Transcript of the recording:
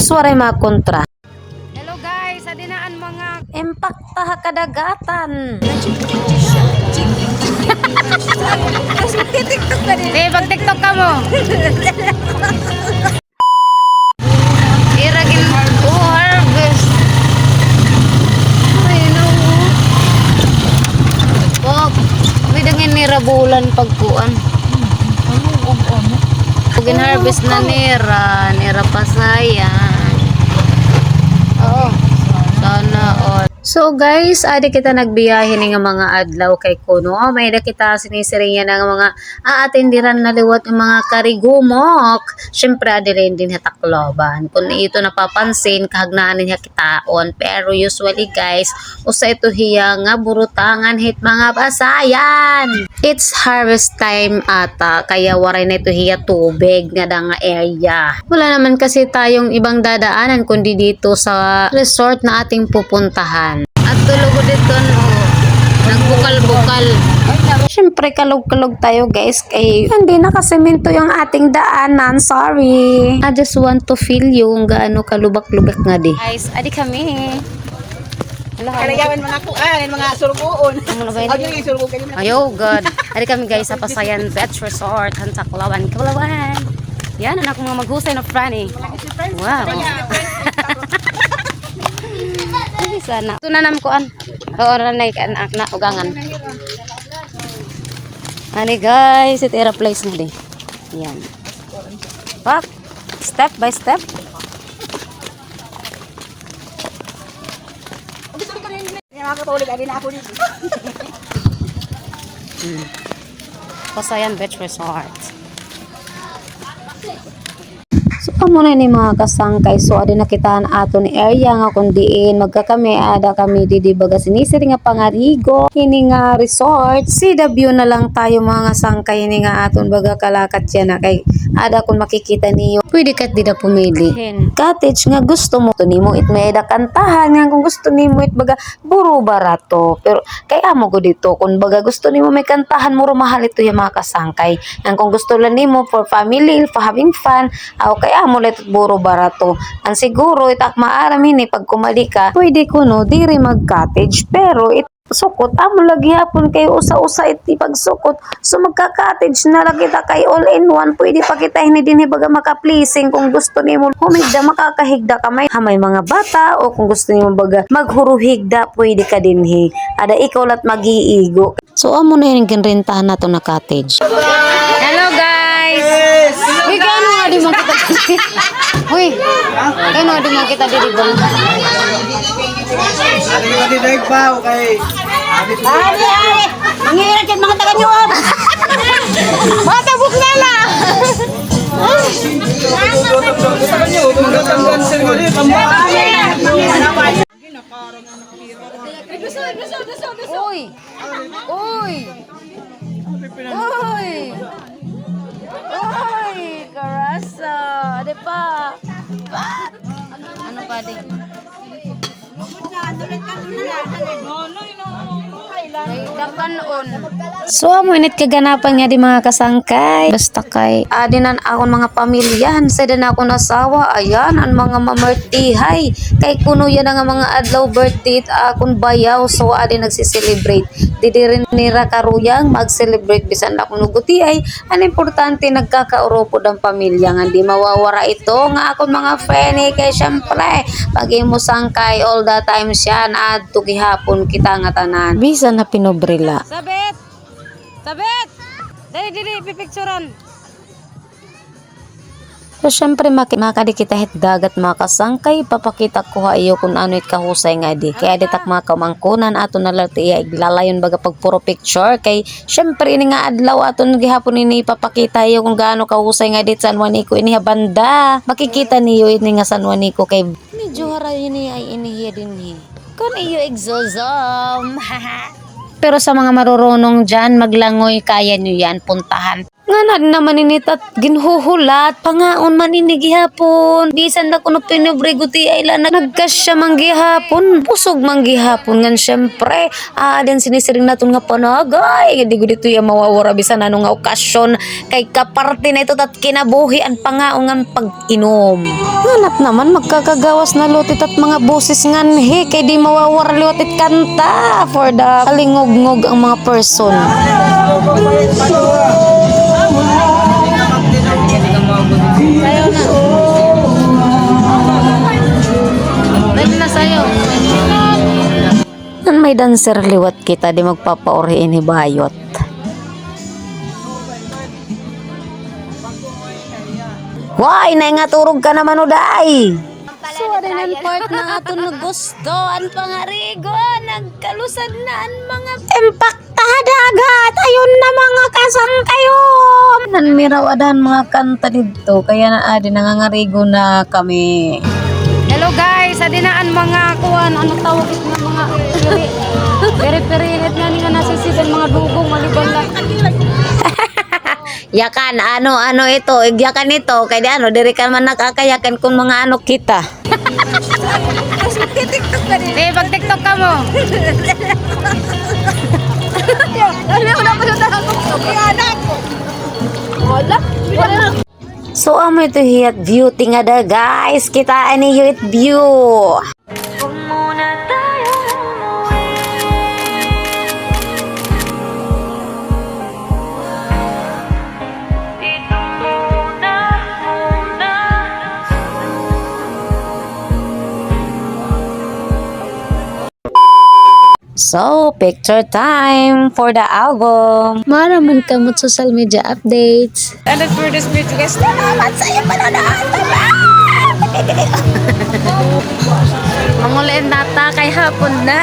Suwaray mga kontra. Hello guys, sa dinaan mga Impakta kadagatan. pag-tiktok ka mo. Iragin to harvest. Ay, no. Pag, may dangin ni rabulan pagkuan. Pagin harvest na nira pasayan. Oo. Sana all. So guys, adi kita nagbiyahe ni nga mga adlaw kay kuno. May da kita sinisiringan ng mga aatindiran na liwat ng mga karigumok. Syempre adi rin din hatakloban. Kung ito napapansin, kahagnaan niya kitaon. Pero usually guys, usa ito hiya nga burutangan hit mga basayan. It's harvest time ata, kaya waray na ito hiya tubig nga da nga area. Wala naman kasi tayong ibang dadaanan kundi dito sa resort na ating pupuntahan. At tulog dito no. Nagbukal-bukal. Siyempre, kalog-kalog tayo guys kay hindi nakasemento yung ating daanan. Sorry. I just want to feel yung gaano kalubak-lubak nga di. Guys, adi kami. Kalagawan mga kuan, mga surugoon. Ano ba Ay, yun? yung surugo kayo. Ayo, God. Adi kami guys sa Pasayan Beach Resort, Hansaklawan, Kalawan. Yan, anak mga maghusay na Franny. Wow. Ay, sana. Ito na namkuan. Oran na anak na ugangan. Ani guys, ito era place na di. Yan. Pak. Step by step. Mga katulig, ali na ako dito. Pasayan Beach Resort. So amo na ni mga kasangkay, so adi nakitaan ato ni area nga kun diin magkakami ada kami didi baga sinisiri nga pangarigo hini nga resort. CW na lang tayo mga sangkay hini nga aton baga kalakat yan na kay ada kun makikita niyo pwede kat di na pumili cottage nga gusto mo to nimo it may da kantahan nga kung gusto nimo it baga buro barato pero kay amo ko dito kun baga gusto nimo may kantahan muro mahal ito yung mga kasangkay nga kung gusto lang nimo for family for having fun aw kay amo let buro barato ang siguro itak maaram ini pag kumali ka pwede kuno diri mag cottage pero sukot amo lagi hapon kay usa-usa iti pagsukot so magka-cottage na lagi ta kay all in one pwede pa kita hini dinhi baga maka-pleasing kung gusto nimo humigda makakahigda ka may hamay mga bata o kung gusto nimo baga maghuruhigda pwede ka dinhi ada ikaw lat mag-iigo so amo na yung ginrentahan nato na cottage. Hello guys. Uy, kano nga di mo kita. Uy. Kano nga di mo kita diri ba? Ano yung dinag pa, okay? Ari. Mangira ket mga taga niyo. Bata buklala. Uy. Uy. Uy. Uy, karasa. Ade pa. Ano pa di? So amo init kaganapan nga di mga kasangkay basta kay adinan akon mga pamilyahan sa din ako nasawa ayan ang mga mamertihay kay kuno yan nga mga adlaw birthday akon bayaw so adi nagsiselebrate didi rin nira karuyang mag-celebrate bisan ako nuguti ay ang importante nagkakaurupod ang pamilya nga di mawawara ito nga akon mga friend kay syempre pag imo sangkay all the time siya na adto gihapon kita nga tanan bisan na pinobrila. Sabit. Sabit. Dili pipicturean. So syempre makadikita hit dagat makasangkay papakita ko ha iyo kung ano it kahusay nga di kaya ditak mga kamangkunan ato na lati iglalayon baga pag puro picture kay syempre ini nga adlaw aton gihapon ini papakita iyo kung gaano kahusay nga dit San Juanico ini banda makikita niyo ini nga San Juanico kay medyo hara ini ay inihiya din ni kun iyo exosome pero sa mga marurunong dyan maglangoy kaya nyo yan puntahan Nga na naman initat ginhuhulat pangaon man ini gihapon. Bisan na kuno pinobre guti ay la nagkasya man gihapon. Pusog man gihapon ngan syempre den sinisiring naton nga panagay. Di gud dito ya mawawara bisan ano nga okasyon kay kaparte na ito tat kinabuhi ang pangaon ngan pag-inom. Nganap naman magkakagawas na lutit at mga boses nganhi kay di mawawara lutit kanta for the kalingog-ngog ang mga person. Pwede na sa'yo. Nan may dancer liwat kita di magpapaori ini bayot. Why na nga turog ka naman uday. So rin part na ato nagusto ang pangarigo nagkalusad na ang mga impactadagat ayun na mga kasangkayo. Nanmiraw adahan mga kanta dito kaya na adi nangangarigo na kami. Hello guys, adinaan mga kuan ano tawag ito nga mga very perihet nga ni nga nasisigan mga dugong malibang lang. Yakan ano ito igyakan ito kay di ano diri ka man nakakayakan kung mga ano kita. Eh, pag TikTok ka mo. So amo ito hiyat beauty nga da guys kita ani hiyat view. So, picture time for the album. Maraman ka mo social media updates. And then for this video guys, salamat sa iyo panonood. Manguliin data kay hapon na.